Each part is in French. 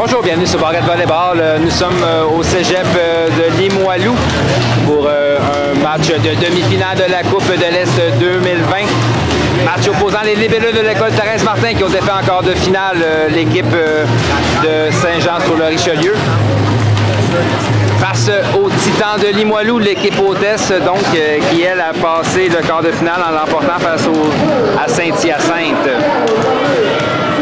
Bonjour, bienvenue sur Barrette Volleyball. Nous sommes au cégep de Limoilou pour un match de demi-finale de la Coupe de l'Est 2020. Match opposant les libellus de l'école Thérèse Martin qui ont défait encore de finale l'équipe de Saint-Jean-sur-le-Richelieu. Face aux Titans de Limoilou, l'équipe hôtesse donc, qui elle a passé le quart de finale en l'emportant face à Saint-Hyacinthe.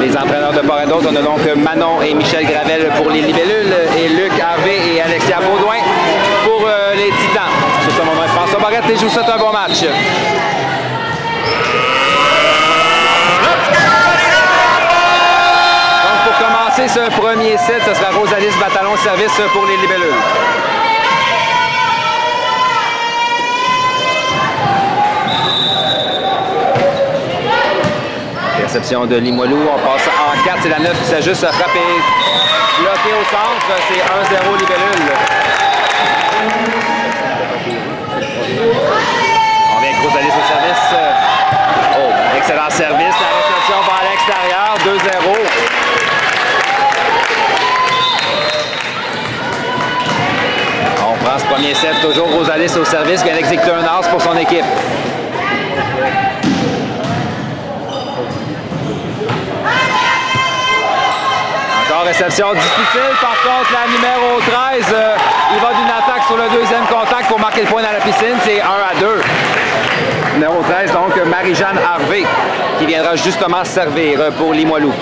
Les entraîneurs de part et d'autre, on a donc Manon et Michel Gravel pour les libellules et Luc Harvey et Alexia Baudouin pour les Titans. Sur ce moment, François Barrette et je vous souhaite un bon match. Donc pour commencer ce premier set, ce sera Rosalis Batalon service pour les libellules. Réception de Limoilou, on passe en 4, c'est la 9 qui s'ajuste, frappe et bloqué au centre, c'est 1-0 libellule. On vient avec Rosalis au service. Oh, excellent service, la réception va à l'extérieur, 2-0. On prend ce premier set, toujours Rosalis au service, qui vient d'exécuter un as pour son équipe. Réception difficile, par contre la numéro 13, il va d'une attaque sur le deuxième contact pour marquer le point dans la piscine, c'est 1-2. Numéro 13, donc Marie-Jeanne Harvey, qui viendra justement servir pour Limoilou.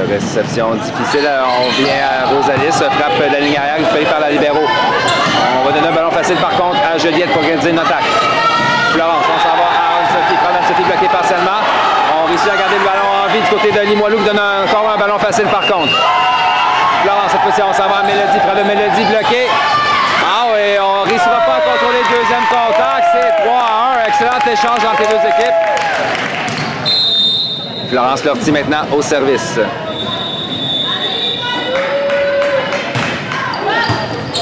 Réception difficile, on vient à Rosalis, frappe de la ligne arrière, récupérée par la libéro. On va donner un ballon facile par contre à Juliette pour organiser une attaque. Florence, on s'en va à Anne-Sophie, Anne-Sophie bloquée partiellement. On réussit à garder le ballon en vie du côté de Limoilou qui donne encore un ballon facile par contre. Florence, cette fois-ci on s'en va à Mélodie, frappe de Mélodie bloquée. Ah oui, on ne réussira pas à contrôler le deuxième contact, c'est 3-1, excellent échange entre les deux équipes. Florence Lortie maintenant au service.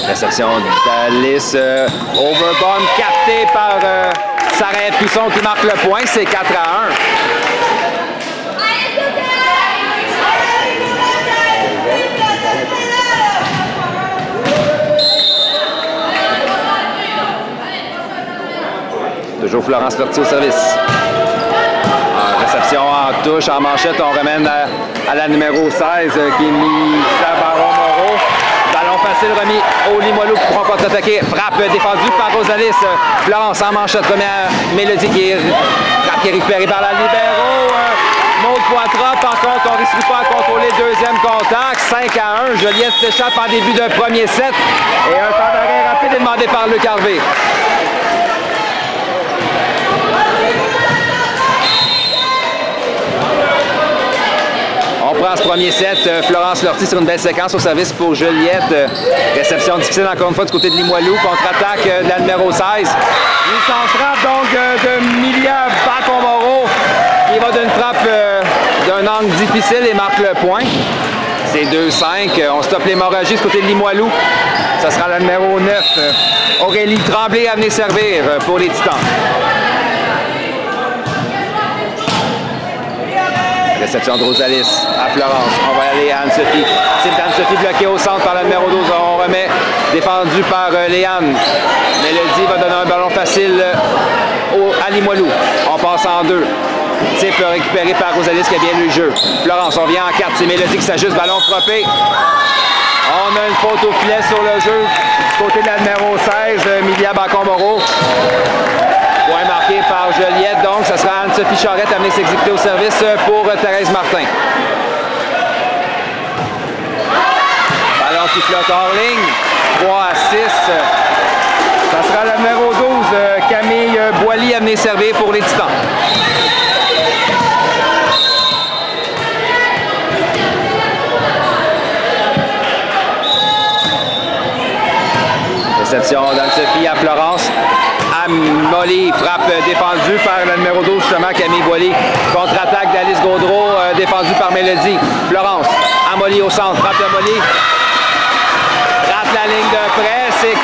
Réception d'Alice Overbomb captée par Sarah Puisson qui marque le point, c'est 4-1. Toujours Florence Lortie au service. Réception en touche, en manchette, on ramène à la numéro 16 qui est Lisa Baron-Moreau. Ballon facile remis au Limoilou qui pourront contre-attaquer. Frappe défendue par Rosalis. Florence en manchette, première Mélodie qui est récupérée par la libéro. Maud Poitras, par contre, on ne réussit pas à contrôler le deuxième contact. 5-1. Joliette s'échappe en début de premier set. Et un temps d'arrêt rapide est demandé par Luc Harvey. On prend ce premier set, Florence Lortie sur une belle séquence au service pour Juliette. Réception difficile encore une fois du côté de Limoilou, contre-attaque de la numéro 16. Il s'en frappe donc de Milia Bacon-Moreau. Il va d'une frappe d'un angle difficile et marque le point. C'est 2-5. On stoppe l'hémorragie du côté de Limoilou. Ça sera la numéro 9. Aurélie Tremblay à venir servir pour les Titans. Réception de Rosalis à Florence. On va aller à Anne-Sophie. C'est Anne-Sophie bloquée au centre par la numéro 12. On remet défendu par Léane. Mélodie va donner un ballon facile à Limoilou. On passe en 2. Type récupéré par Rosalis qui a bien lu le jeu. Florence, on vient en 4. C'est Mélodie qui s'ajuste. Ballon frappé. On a une faute au filet sur le jeu. Du côté de la numéro 16, Milia Bacon-Moreau. Point marqué par Juliette, donc ça sera Anne-Sophie Charette à venir s'exécuter au service pour Thérèse Martin. Ballon qui flotte hors ligne, 3-6. Ça sera la numéro 12, Camille Boily à venir servir pour les Titans. Réception d'Anne-Sophie à Florence. Molly, frappe défendue par la numéro 12, justement, Camille Boily. Contre-attaque d'Alice Gaudreau, défendue par Mélodie. Florence, à Molly au centre, frappe de Molly. Rate la ligne de près, c'est 4-6.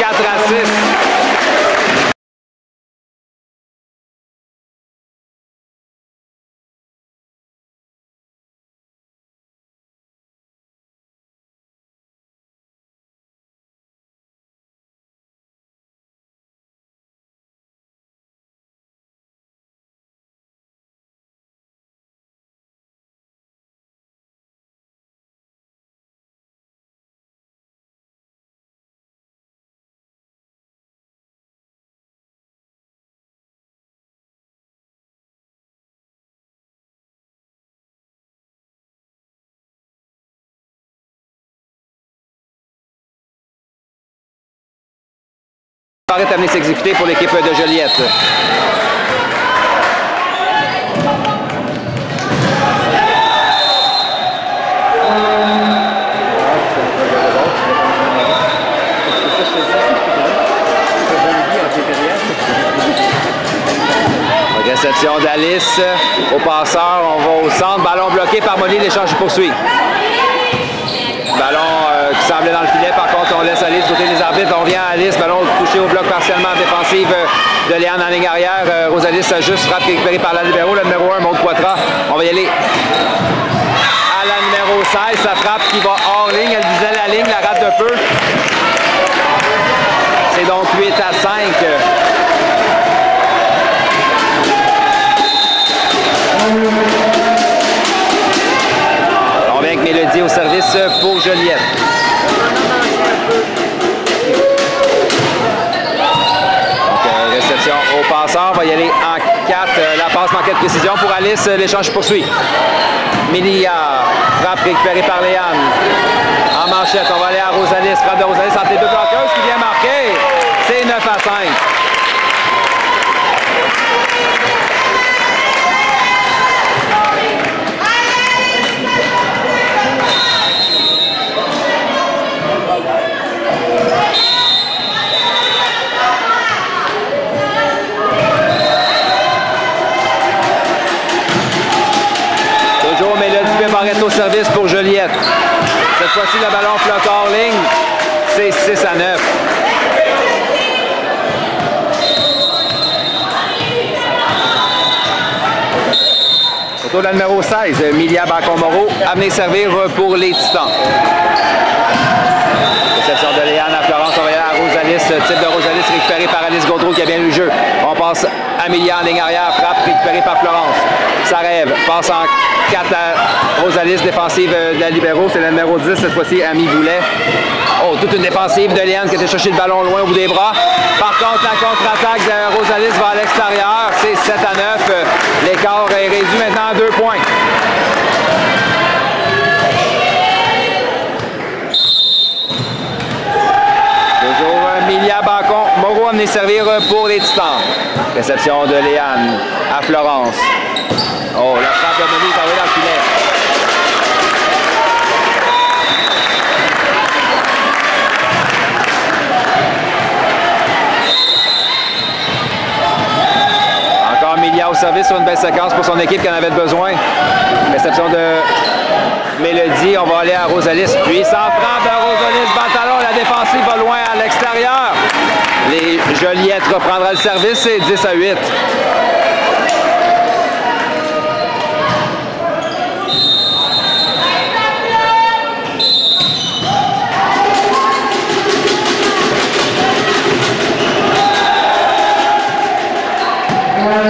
est amené s'exécuter pour l'équipe de Joliette. Réception d'Alice au passeur, on va au centre, ballon bloqué par Molly, l'échange poursuit. Ballon qui semblait dans le filet, par contre on laisse Alice du côté des arbitres, on vient à Alice, ballon touché au bloc partiellement défensive de Léane en ligne arrière. Rosalie s'ajuste, frappe récupérée par la libéro, le numéro 1, Maud Poitras. On va y aller à la numéro 16, sa frappe qui va hors ligne, elle visait la ligne, la rate de peu. C'est donc 8 à 5. On vient avec Mélodie au service pour Joliette. Donc, réception au passeur. On va y aller en 4. La passe manquait de précision pour Alice. L'échange poursuit. Mélia, frappe récupérée par Léane. En manchette, on va aller à Rosalie. Frappe de Rosalie entre les deux bloqueuses qui vient marquer. C'est 9 à 5. Toujours Mélodie Barrette au service pour Joliette. Cette fois-ci, le ballon flotte hors ligne. C'est 6 à 9. Autour de la numéro 16, Milia Bacon-Moreau, à venir servir pour les Titans. Réception de Léane à Florence, on va y aller à Rosalis, type de Rosalis récupéré par Alice Gaudreau qui a bien eu le jeu. On passe à Milia en ligne arrière, frappe récupérée par Florence. Ça rêve, passe en 4 à Rosalis, défensive de la libéro, c'est le numéro 10, cette fois-ci Ami Boulet. Oh, toute une défensive de Léane qui a été chercher le ballon loin au bout des bras. Par contre, la contre-attaque de Rosalis va à l'extérieur, c'est 7 à 9. L'écart est réduit maintenant à 2 points. Toujours Milia Bacon. Moreau a venu servir pour les Titans. Réception de Léane à Florence. Oh, la frappe de Molly est envoyée dans le filet. Encore Milia au service sur une belle séquence pour son équipe qui en avait besoin. Réception de Mélodie. On va aller à Rosalis. Puissante frappe de Rosalis. Pantalon. La défensive va loin à l'extérieur. Les Joliette reprendra le service. C'est 10 à 8.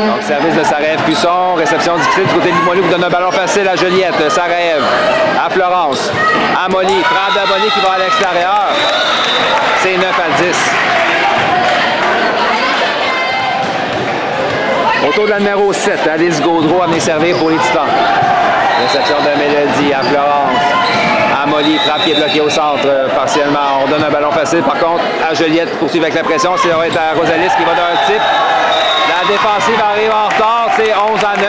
Donc, service de Sarève-Cusson, réception difficile du côté de Limoilou qui donne un ballon facile à Joliette. Sarève à Florence, à Molly, frappe de Molly qui va à l'extérieur. C'est 9 à 10. Autour de la numéro 7, Alice Gaudreau a venu servir pour les Titans. Réception de Mélodie à Florence, à Molly, frappe qui est bloquée au centre partiellement. On donne un ballon facile par contre à Joliette, poursuivre avec la pression. C'est à Rosalis qui va d'un type. La défensive arrive en retard, c'est 11 à 9.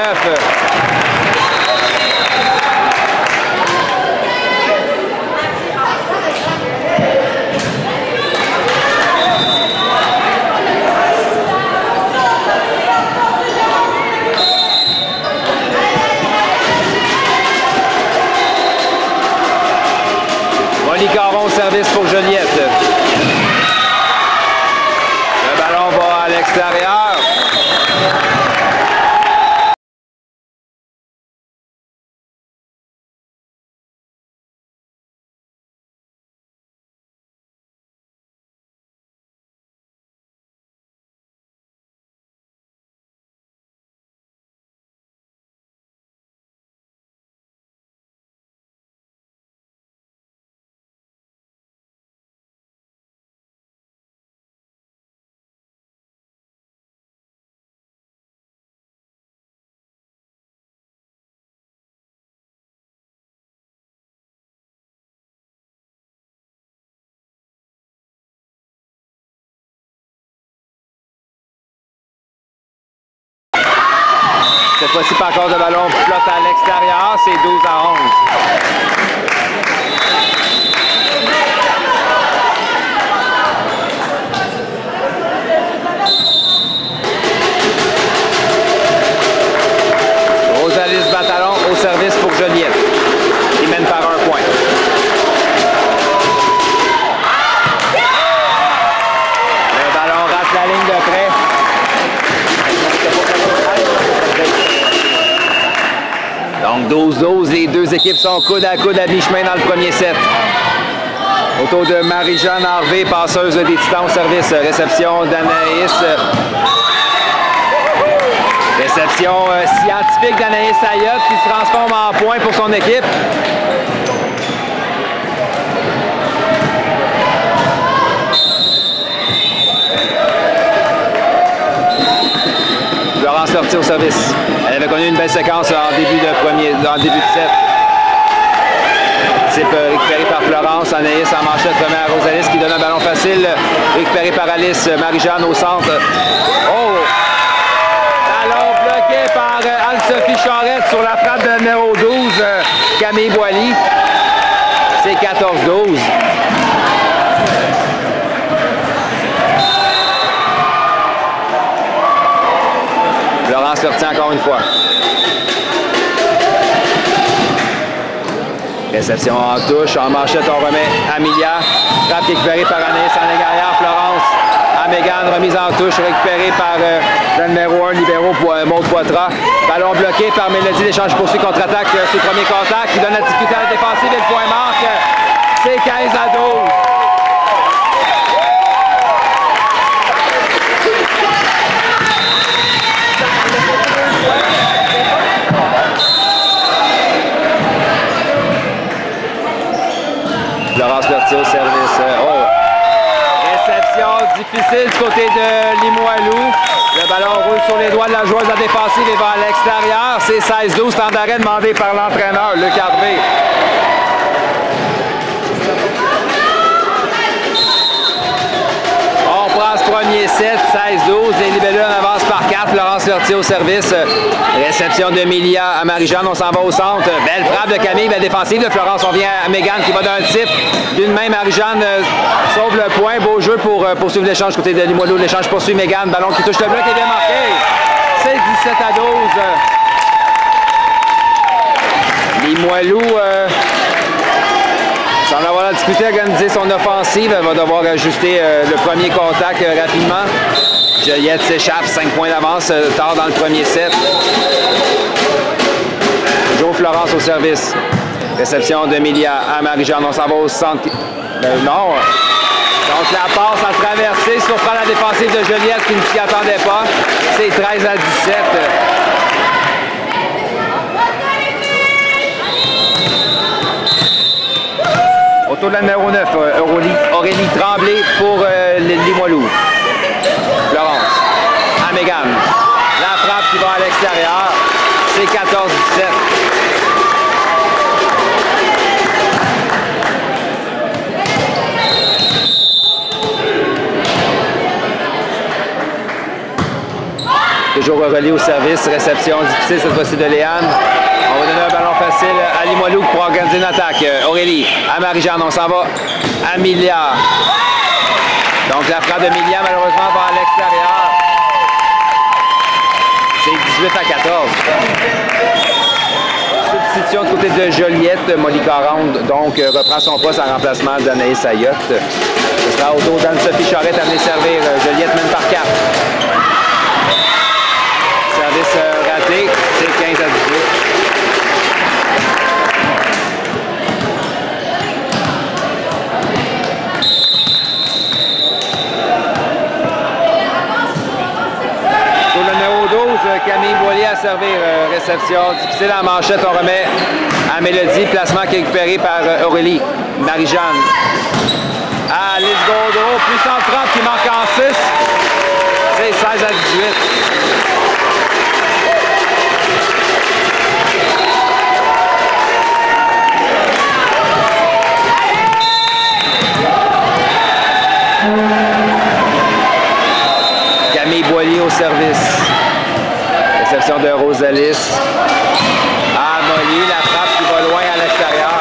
Molly Caron au service pour Joliette. Le ballon va à l'extérieur. Cette fois-ci, pas encore de ballon flotte à l'extérieur. C'est 12-11. Rosalis Batalon au service pour Joliette. Il mène par 1 point. Le ballon rate la ligne de près. Donc 12-12, les deux équipes sont coude à coude à mi-chemin dans le premier set. Autour de Marie-Jeanne Harvey, passeuse des Titans au service. Réception d'Anaïs. Réception scientifique d'Anaïs Ayotte qui se transforme en point pour son équipe. Florence sortie au service. Elle avait connu une belle séquence en début de set. Type récupéré par Florence. Anaïs en manchette remet à Rosalis qui donne un ballon facile. Récupéré par Alice. Marie-Jeanne au centre. Oh! Ballon bloqué par Anne-Sophie Charette sur la frappe de numéro 12, Camille Boily. C'est 14-12. Florence sortie encore une fois. Réception en touche, en manchette, on remet Amelia. Frappe récupérée par Anaïs en égalière. Florence à Mégane, remise en touche, récupérée par le numéro 1, libéro pour Maud Poitras. Ballon bloqué par Mélodie, l'échange poursuit contre-attaque sur le premier contact qui donne la difficulté à la défensive et le point marque. C'est 15-12. Florence Lortie au service. Oh! Réception difficile du côté de Limoilou. Le ballon roule sur les doigts de la joueuse à défensive et va à l'extérieur. C'est 16-12, temps d'arrêt demandé par l'entraîneur, Luc Harvey. On prend ce premier set, 16-12. Les libellus en avance par 4. Florence Lortie au service. Réception de Milia à Marie-Jeanne. On s'en va au centre. Belle frappe de Camille, belle défensive de Florence. On vient à Mégane qui va d'un type. D'une main, Marie-Jeanne sauve le point. Beau jeu pour poursuivre l'échange côté de Limoilou. L'échange poursuit Mégane. Ballon qui touche le bloc et bien marqué. C'est 17-12. Limoilou... sans avoir à discuter, organiser son offensive, elle va devoir ajuster le premier contact rapidement. Joliette s'échappe, 5 points d'avance tard dans le premier set. Toujours Florence au service. Réception de Milia à Marie-Jeanne. On s'en va au centre. Non. Donc la passe en traversée surprend la défensive de Joliette qui ne s'y attendait pas. C'est 13-17. Autour de la numéro 9, Aurélie Tremblay pour Limoilou. Florence, à Mégane. La frappe qui va à l'extérieur. C'est 14-17. Toujours Aurélie au service. Réception difficile cette fois-ci de Léane. On va donner un ballon facile à Limoilou pour organiser une attaque. Aurélie, à Marie-Jeanne, on s'en va à Milia. Donc la frappe de Milia, malheureusement, va à l'extérieur. C'est 18-14. Substitution du côté de Joliette, Molly Caronde, donc reprend son poste en remplacement d'Anaïs Ayotte. Ce sera au tour d'Anne-Sophie Charette à venir servir. Joliette mène par 4. Service raté, c'est 15-18. Camille Boily à servir. Réception difficile en manchette. On remet à Mélodie. Placement qui est récupéré par Aurélie. Marie-Jeanne. Alice Gaudreau. Puissant 30 qui manque en 6. C'est 16-18. Camille Boily au service. Réception de Rosalis. Ah, Molly, la frappe qui va loin à l'extérieur.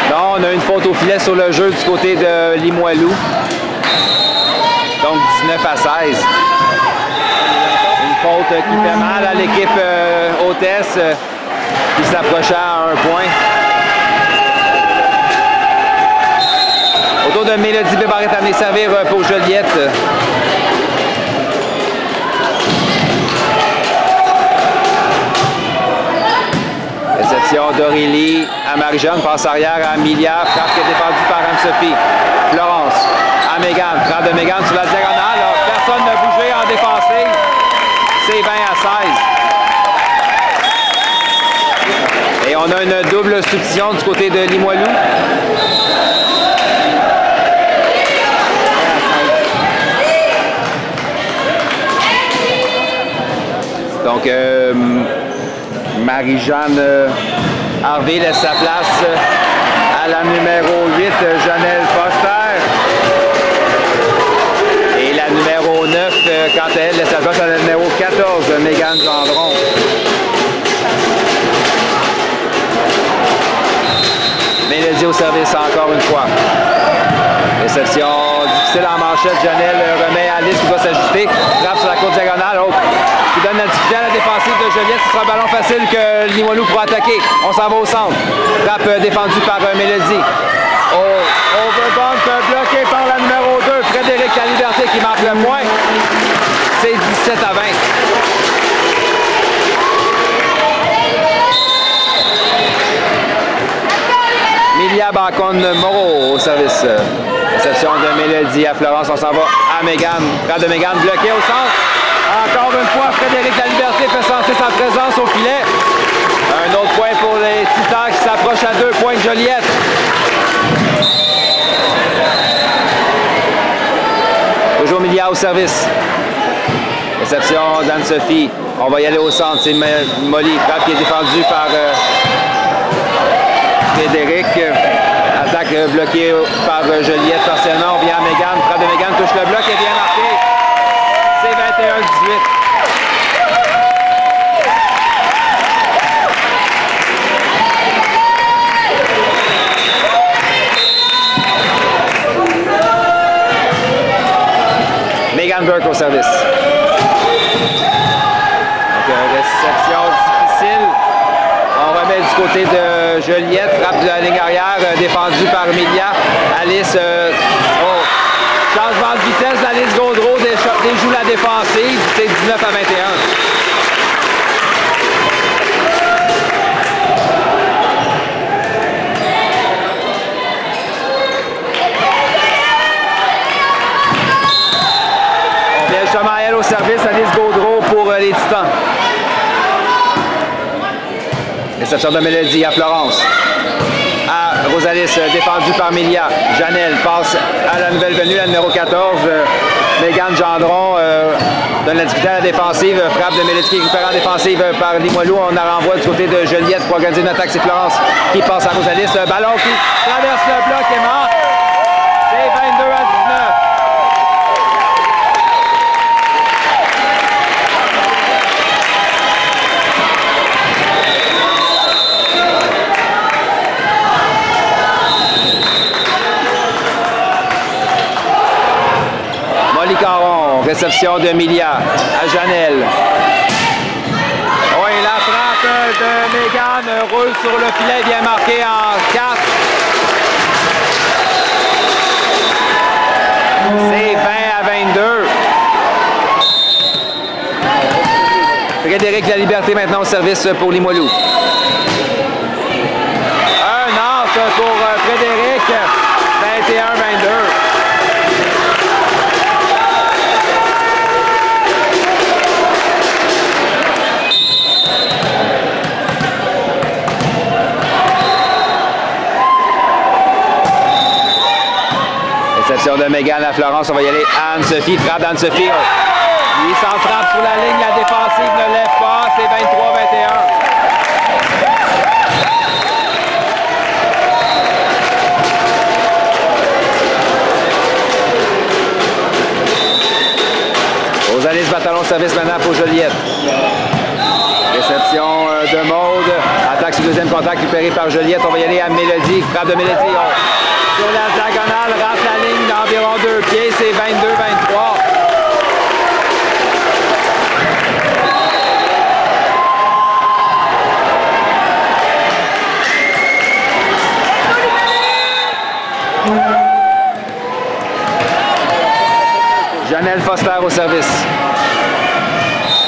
Non, on a une faute au filet sur le jeu du côté de Limoilou. Donc 19 à 16. Une faute qui fait mal à l'équipe hôtesse qui s'approchait à 1 point. Autour de Mélodie Bébar est amené servir pour Joliette. Réception d'Aurélie à Marie-Jeanne, passe arrière à Amelia, frappe qui est défendue par Anne-Sophie. Florence à Mégane, frappe de Mégane sur la diagonale. Alors, personne n'a bougé en défensive. C'est 20 à 16. Et on a une double substitution du côté de Limoilou. Donc, Marie-Jeanne Harvey laisse sa place à la numéro 8, Janelle Foster. Et la numéro 9, quant à elle, laisse sa place à la numéro 14, Mégane Gendron. Mélodie au service encore une fois. Réception difficile en manchette. Janelle remet Alice qui doit s'ajuster. Frappe sur la courte diagonale. Oh, qui donne la difficulté à la défensive de Joliette. Ce sera un ballon facile que Limoilou pourra attaquer. On s'en va au centre. Frappe défendue par Mélodie. Oh, overbump bloqué par la numéro 2. Frédéric La Liberté qui marque le point. C'est 17 à 20. Milia Bacon-Moreau au service. Réception de Mélodie à Florence. On s'en va à Mégane. Frappe de Mégane bloqué au centre. Encore une fois, Frédéric La Liberté fait sentir sa présence au filet. Un autre point pour les Titans qui s'approchent à 2 points de Joliette. Toujours Milia au service. Réception d'Anne-Sophie. On va y aller au centre. C'est Molly. Frappe qui est défendue par Frédéric. Attaque bloquée par Joliette partiellement. On vient à Mégane. Frappe de Mégane touche le bloc et bien marqué. C'est 21-18. Megan Burke au service. Donc, réception difficile. On remet du côté de Joliette. Frappe de la ligne arrière, défendue par Milia. Alice. Changement de vitesse d'Alice Gaudreau. Déjoue la défensive. C'est 19 à 21. Justement, elle au service, Alice Gaudreau pour les Titans. Réception de Mélodie à Florence. À Rosalis, défendue par Milia. Janelle passe à la nouvelle venue, la numéro 14. Mégane Gendron donne la difficulté à la défensive. Frappe de Mélodie qui récupère en défensive par Limoilou. On la renvoie du côté de Joliette pour organiser une attaque. C'est Florence qui passe à Rosalis. Ballon qui traverse le bloc et mort. C'est 22 à 19. Caron, réception de Milia à Janelle. Oui, la frappe de Mégane roule sur le filet, bien marqué en 4. C'est 20 à 22. Frédéric La Liberté maintenant au service pour Limoilou. Un as pour Frédéric, 21-22. Réception de Mégane à Florence. On va y aller à Anne-Sophie. Frappe d'Anne-Sophie. Il s'en frappe sur la ligne. La défensive ne lève pas. C'est 23-21. Rosalis bat talon service maintenant pour Joliette. Réception de Maude. Attaque sur deuxième contact récupéré par Joliette. On va y aller à Mélodie. Frappe de Mélodie. Sur la diagonale, rate la ligne d'environ 2 pieds. C'est 22-23. Janelle Foster au service.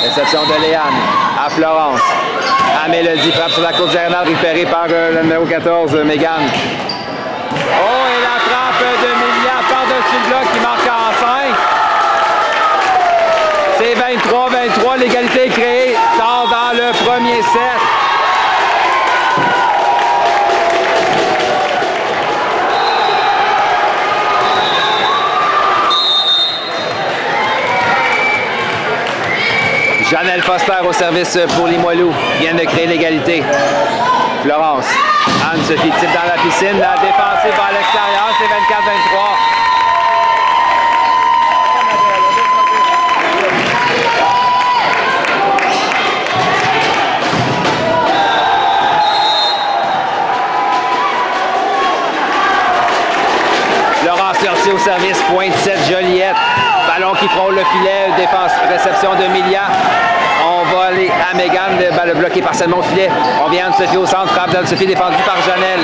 Réception de Léane à Florence. À Mélodie, frappe sur la course diagonale récupérée par le numéro 14, Mégane. Oh, et la frappe de Mélia par-dessus le bloc qui marque en 5. C'est 23-23, l'égalité est créée. Tard dans le premier set. Janelle Foster au service pour Limoilou. Vient de créer l'égalité. Florence. Anne-Sophie type dans la piscine. La défensive à l'extérieur. C'est 24-23. Florence Lortie au service. Pointe 7 Joliette. Ballon qui frôle le filet, défense, réception de Milia. On va aller à Mégane, balle bloquée partiellement au filet. On vient Anne-Sophie au centre, frappe d'Anne-Sophie défendue par Janelle.